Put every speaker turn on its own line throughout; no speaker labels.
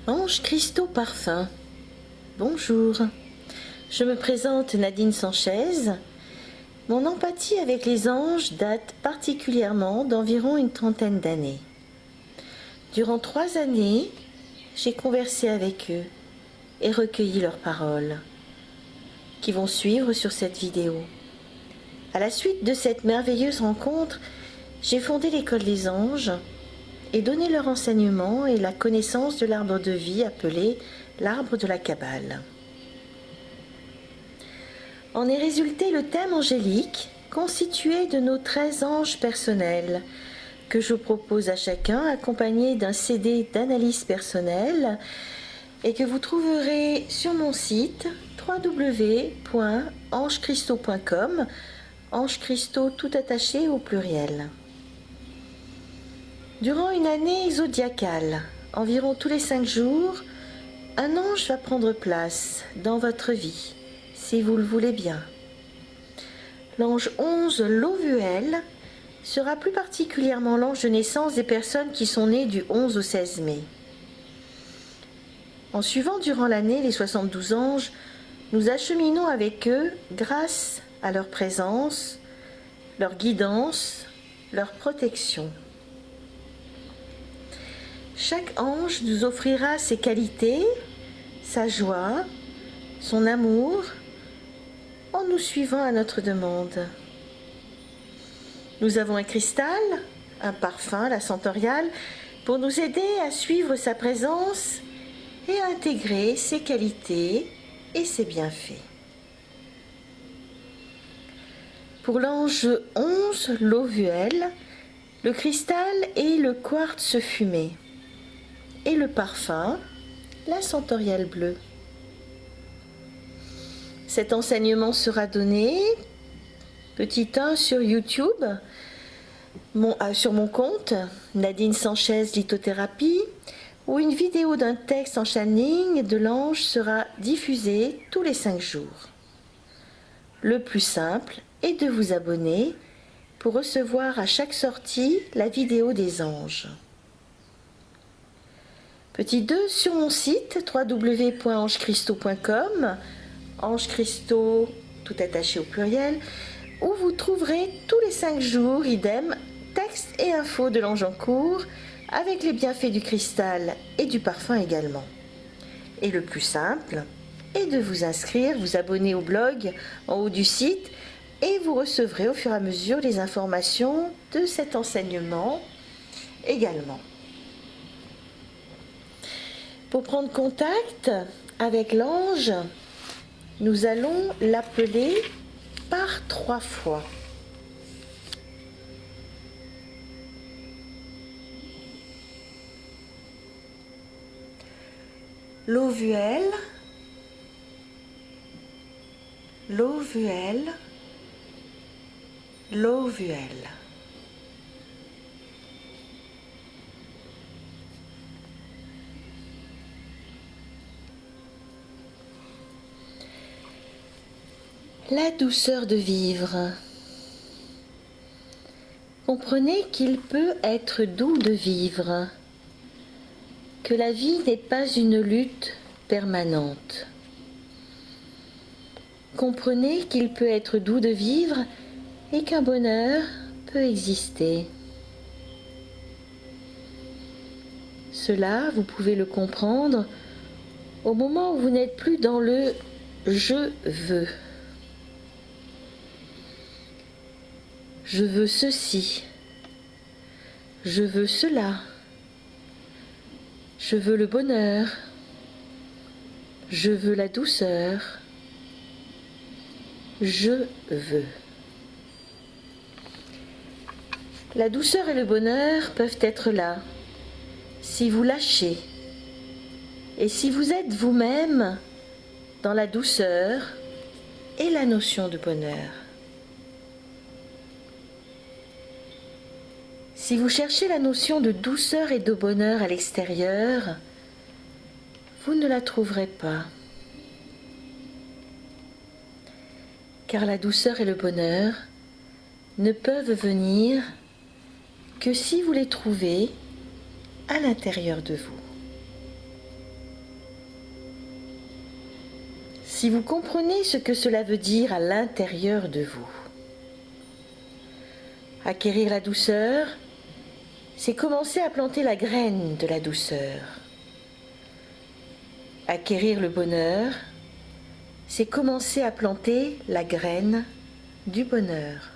Anges cristaux parfums. Bonjour, je me présente Nadine Sanchez. Mon empathie avec les anges date particulièrement d'environ une trentaine d'années. Durant 3 années, j'ai conversé avec eux et recueilli leurs paroles, qui vont suivre sur cette vidéo. À la suite de cette merveilleuse rencontre, j'ai fondé l'école des anges et donné leur enseignement et la connaissance de l'arbre de vie appelé l'arbre de la Kabbale. En est résulté le thème angélique constitué de nos 13 anges personnels que je propose à chacun accompagné d'un CD d'analyse personnelle et que vous trouverez sur mon site www.angescristaux.com, anges cristaux tout attaché au pluriel. Durant une année zodiacale, environ tous les 5 jours, un ange va prendre place dans votre vie, si vous le voulez bien. L'ange 11, l'Ovuel, sera plus particulièrement l'ange de naissance des personnes qui sont nées du 11 au 16 mai. En suivant durant l'année les 72 anges, nous acheminons avec eux grâce à leur présence, leur guidance, leur protection. Chaque ange nous offrira ses qualités, sa joie, son amour, en nous suivant à notre demande. Nous avons un cristal, un parfum, la centauriale, pour nous aider à suivre sa présence et à intégrer ses qualités et ses bienfaits. Pour l'ange 11, l'Ovuel, le cristal est le quartz fumé et le parfum, la centauriale bleue. Cet enseignement sera donné, petit 1, sur YouTube, sur mon compte, Nadine Sanchez Lithothérapie, où une vidéo d'un texte en channeling de l'ange sera diffusée tous les 5 jours. Le plus simple est de vous abonner pour recevoir à chaque sortie la vidéo des anges. Petit 2, sur mon site www.angescristaux.com, anges cristaux tout attaché au pluriel, où vous trouverez tous les 5 jours, idem, texte et infos de l'ange en cours, avec les bienfaits du cristal et du parfum également. Et le plus simple est de vous inscrire, vous abonner au blog en haut du site, et vous recevrez au fur et à mesure les informations de cet enseignement également. Pour prendre contact avec l'ange, nous allons l'appeler par 3 fois. L'Ovuel, l'Ovuel, l'Ovuel. La douceur de vivre. Comprenez qu'il peut être doux de vivre, que la vie n'est pas une lutte permanente. Comprenez qu'il peut être doux de vivre et qu'un bonheur peut exister. Cela, vous pouvez le comprendre au moment où vous n'êtes plus dans le « je veux ». Je veux ceci, je veux cela, je veux le bonheur, je veux la douceur, je veux. La douceur et le bonheur peuvent être là, si vous lâchez, et si vous êtes vous-même dans la douceur et la notion de bonheur. Si vous cherchez la notion de douceur et de bonheur à l'extérieur, vous ne la trouverez pas. Car la douceur et le bonheur ne peuvent venir que si vous les trouvez à l'intérieur de vous. si vous comprenez ce que cela veut dire à l'intérieur de vous. Acquérir la douceur, c'est commencer à planter la graine de la douceur. Acquérir le bonheur, c'est commencer à planter la graine du bonheur.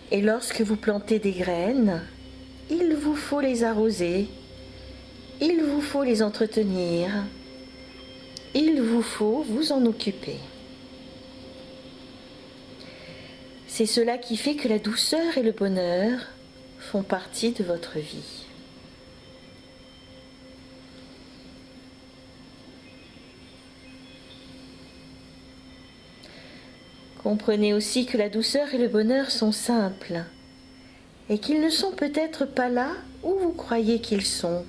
Et lorsque vous plantez des graines, il vous faut les arroser, il vous faut les entretenir, il vous faut vous en occuper. C'est cela qui fait que la douceur et le bonheur font partie de votre vie. Comprenez aussi que la douceur et le bonheur sont simples et qu'ils ne sont peut-être pas là où vous croyez qu'ils sont.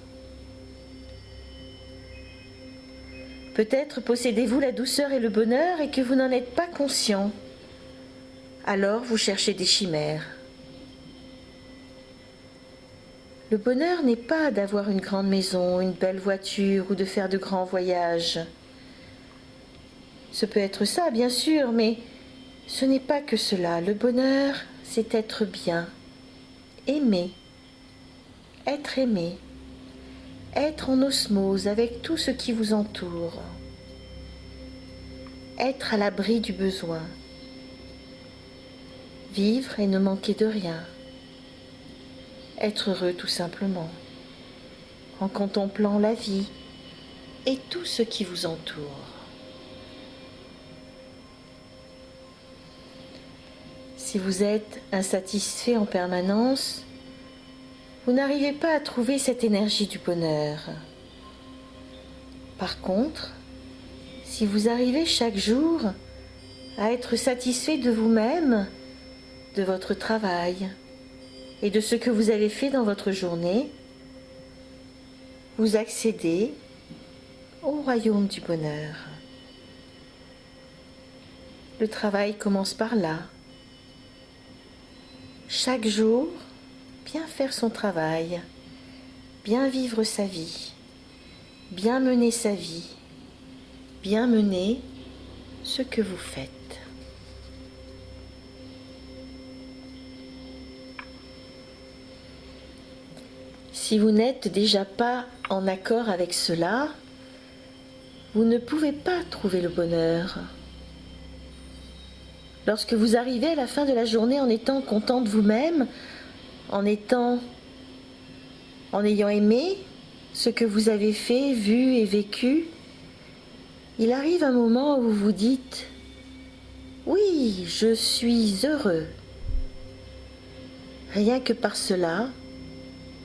Peut-être possédez-vous la douceur et le bonheur et que vous n'en êtes pas conscient. Alors vous cherchez des chimères. Le bonheur n'est pas d'avoir une grande maison, une belle voiture ou de faire de grands voyages. Ce peut être ça, bien sûr, mais ce n'est pas que cela. Le bonheur, c'est être bien, aimer, être aimé, être en osmose avec tout ce qui vous entoure, être à l'abri du besoin, vivre et ne manquer de rien, être heureux tout simplement, en contemplant la vie et tout ce qui vous entoure. Si vous êtes insatisfait en permanence, vous n'arrivez pas à trouver cette énergie du bonheur. Par contre, si vous arrivez chaque jour à être satisfait de vous-même, de votre travail et de ce que vous avez fait dans votre journée, vous accédez au royaume du bonheur. Le travail commence par là. Chaque jour, bien faire son travail, bien vivre sa vie, bien mener sa vie, bien mener ce que vous faites. Si vous n'êtes déjà pas en accord avec cela, vous ne pouvez pas trouver le bonheur. Lorsque vous arrivez à la fin de la journée en étant content de vous-même, en ayant aimé ce que vous avez fait, vu et vécu, il arrive un moment où vous vous dites « Oui, je suis heureux ». Rien que par cela,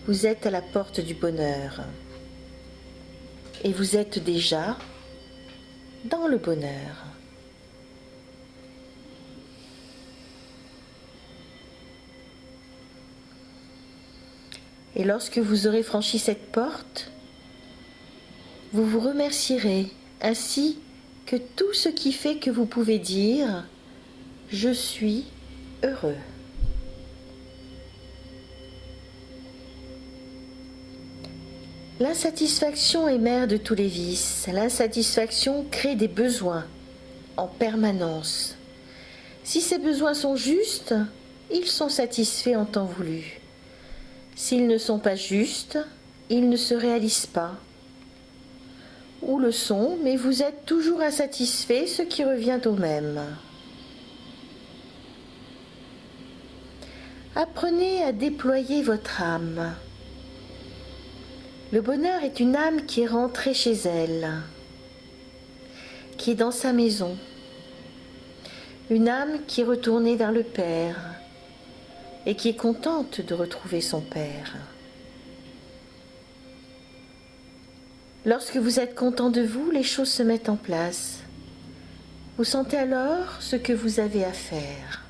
vous êtes à la porte du bonheur. Et vous êtes déjà dans le bonheur. Et lorsque vous aurez franchi cette porte, vous vous remercierez ainsi que tout ce qui fait que vous pouvez dire « Je suis heureux ». L'insatisfaction est mère de tous les vices. L'insatisfaction crée des besoins en permanence. Si ces besoins sont justes, ils sont satisfaits en temps voulu. S'ils ne sont pas justes, ils ne se réalisent pas. Ou le sont, mais vous êtes toujours insatisfait, ce qui revient au même. Apprenez à déployer votre âme. Le bonheur est une âme qui est rentrée chez elle, qui est dans sa maison. Une âme qui est retournée vers le Père et qui est contente de retrouver son Père. Lorsque vous êtes content de vous, les choses se mettent en place. Vous sentez alors ce que vous avez à faire.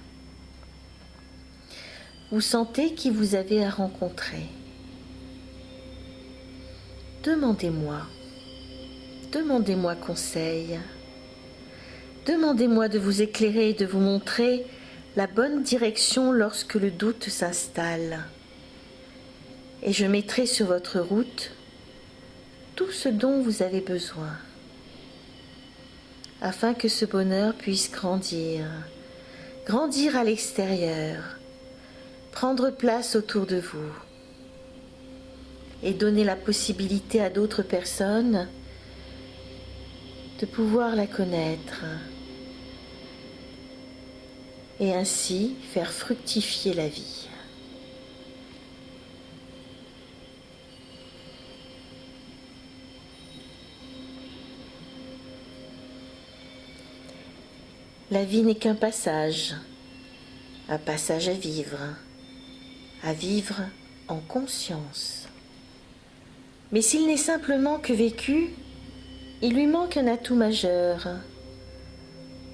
Vous sentez qui vous avez à rencontrer. Demandez-moi conseil. Demandez-moi de vous éclairer et de vous montrer la bonne direction lorsque le doute s'installe. Et je mettrai sur votre route tout ce dont vous avez besoin, afin que ce bonheur puisse grandir à l'extérieur, prendre place autour de vous et donner la possibilité à d'autres personnes de pouvoir la connaître et ainsi faire fructifier la vie. La vie n'est qu'un passage à vivre en conscience. Mais s'il n'est simplement que vécu, il lui manque un atout majeur.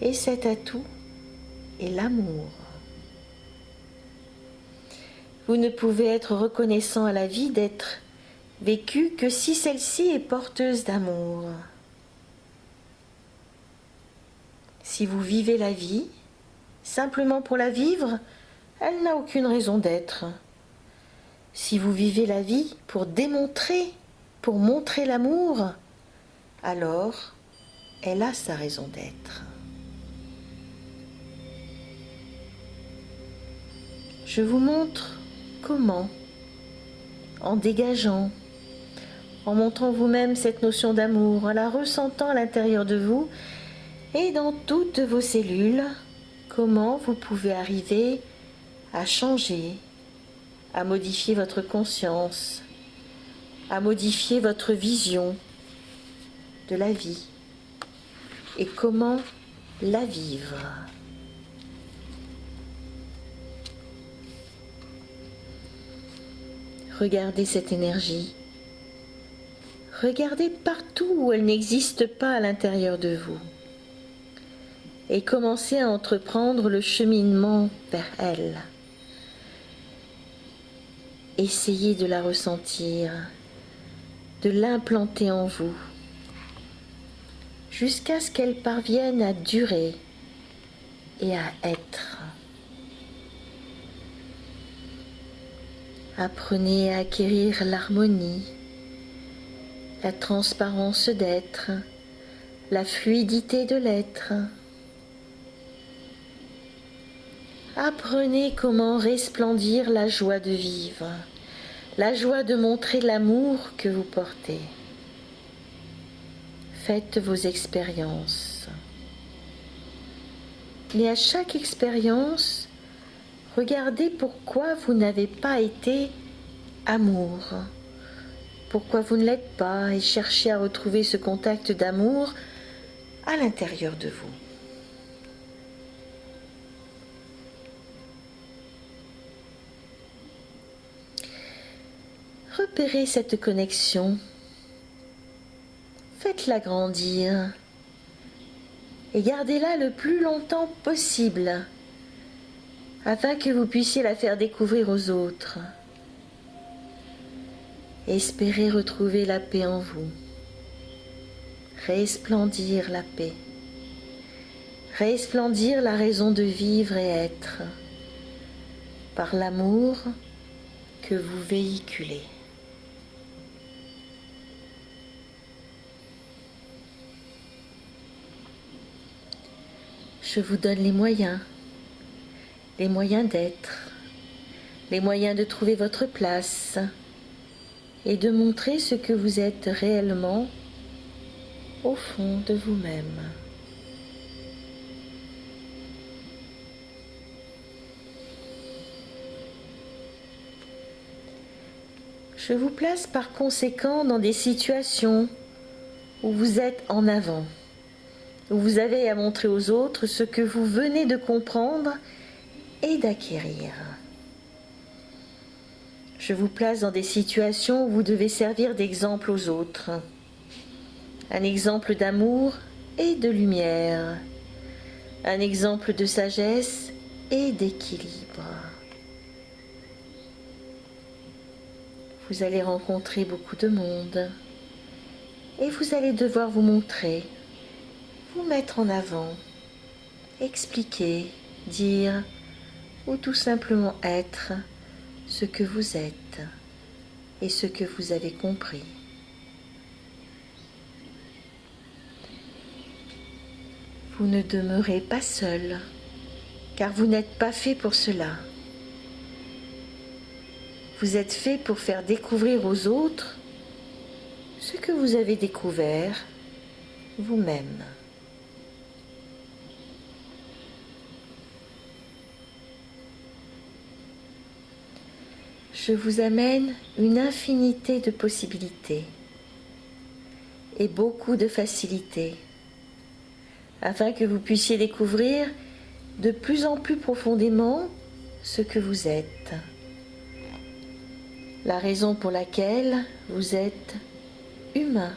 Et cet atout est l'amour. Vous ne pouvez être reconnaissant à la vie d'être vécu que si celle-ci est porteuse d'amour. Si vous vivez la vie, simplement pour la vivre, elle n'a aucune raison d'être. Si vous vivez la vie pour démontrer, pour montrer l'amour, alors elle a sa raison d'être. Je vous montre comment, en dégageant, en montrant vous-même cette notion d'amour, en la ressentant à l'intérieur de vous et dans toutes vos cellules, comment vous pouvez arriver à changer, à modifier votre conscience, à modifier votre vision de la vie et comment la vivre. Regardez cette énergie. Regardez partout où elle n'existe pas à l'intérieur de vous. Et commencez à entreprendre le cheminement vers elle. Essayez de la ressentir, de l'implanter en vous, jusqu'à ce qu'elle parvienne à durer et à être. Apprenez à acquérir l'harmonie, la transparence d'être, la fluidité de l'être. Apprenez comment resplendir la joie de vivre, la joie de montrer l'amour que vous portez. Faites vos expériences. Mais à chaque expérience, regardez pourquoi vous n'avez pas été amour, pourquoi vous ne l'êtes pas et cherchez à retrouver ce contact d'amour à l'intérieur de vous. Repérez cette connexion, faites-la grandir et gardez-la le plus longtemps possible afin que vous puissiez la faire découvrir aux autres. Espérez retrouver la paix en vous, resplendir la paix, resplendir la raison de vivre et être par l'amour que vous véhiculez. Je vous donne les moyens d'être, les moyens de trouver votre place et de montrer ce que vous êtes réellement au fond de vous-même. Je vous place par conséquent dans des situations où vous êtes en avant, où vous avez à montrer aux autres ce que vous venez de comprendre et d'acquérir. Je vous place dans des situations où vous devez servir d'exemple aux autres. Un exemple d'amour et de lumière. Un exemple de sagesse et d'équilibre. Vous allez rencontrer beaucoup de monde et vous allez devoir vous montrer, vous mettre en avant, expliquer, dire ou tout simplement être ce que vous êtes et ce que vous avez compris. Vous ne demeurez pas seul, car vous n'êtes pas fait pour cela. Vous êtes fait pour faire découvrir aux autres ce que vous avez découvert vous-même. Je vous amène une infinité de possibilités et beaucoup de facilité, afin que vous puissiez découvrir de plus en plus profondément ce que vous êtes, la raison pour laquelle vous êtes humain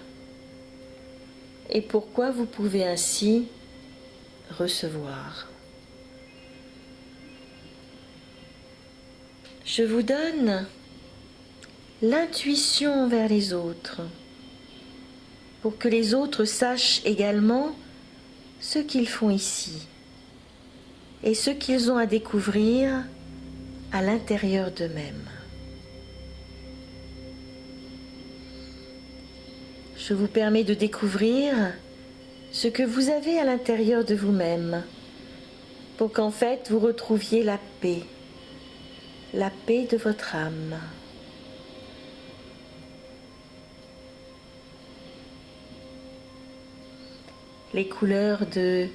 et pourquoi vous pouvez ainsi recevoir. Je vous donne l'intuition envers les autres, pour que les autres sachent également ce qu'ils font ici et ce qu'ils ont à découvrir à l'intérieur d'eux-mêmes. Je vous permets de découvrir ce que vous avez à l'intérieur de vous-même, pour qu'en fait vous retrouviez la paix de votre âme. Les couleurs de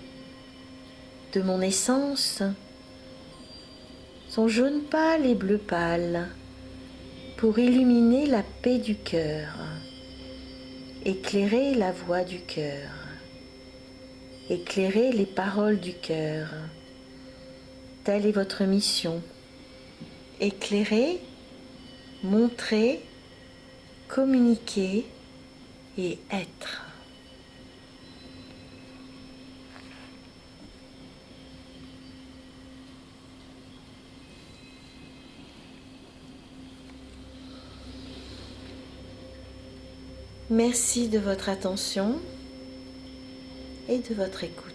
mon essence sont jaune pâle et bleu pâle pour illuminer la paix du cœur, éclairer la voix du cœur, éclairer les paroles du cœur. Telle est votre mission. Éclairer, montrer, communiquer et être. Merci de votre attention et de votre écoute.